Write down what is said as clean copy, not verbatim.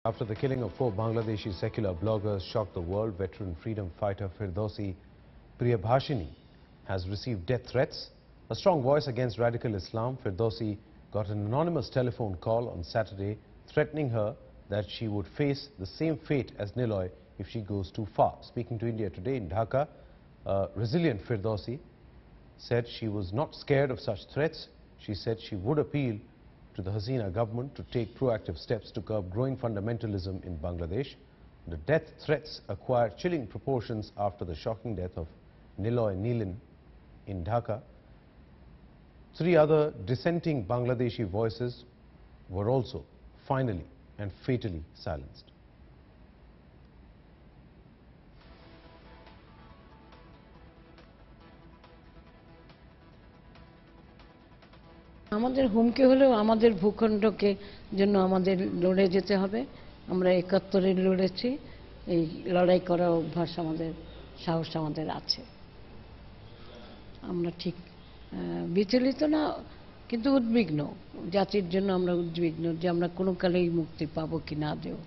After the killing of 4 Bangladeshi secular bloggers shocked the world, veteran freedom fighter Firdausi Priyabhashini has received death threats. A strong voice against radical Islam, Firdausi got an anonymous telephone call on Saturday threatening her that she would face the same fate as Niloy if she goes too far. Speaking to India Today in Dhaka, resilient Firdausi said she was not scared of such threats. She said she would appeal to the Hasina government to take proactive steps to curb growing fundamentalism in Bangladesh. The death threats acquired chilling proportions after the shocking death of Niloy Nilin in Dhaka. 3 other dissenting Bangladeshi voices were also finally and fatally silenced. আমাদের হুমকি হলেও আমাদের ভূখণ্ডকে জন্য আমাদের লড়ে যেতে হবে। আমরা ৭১-এ লড়েছি, এই লড়াই করার অভ্যাস আমাদের, সাহস আমাদের আছে। আমরা ঠিক বিচলিত না, কিন্তু উদ্বিগ্ন। জাতির জন্য আমরা উদ্বিগ্ন যে আমরা কোনো কালেই মুক্তি পাবো কি না দেব।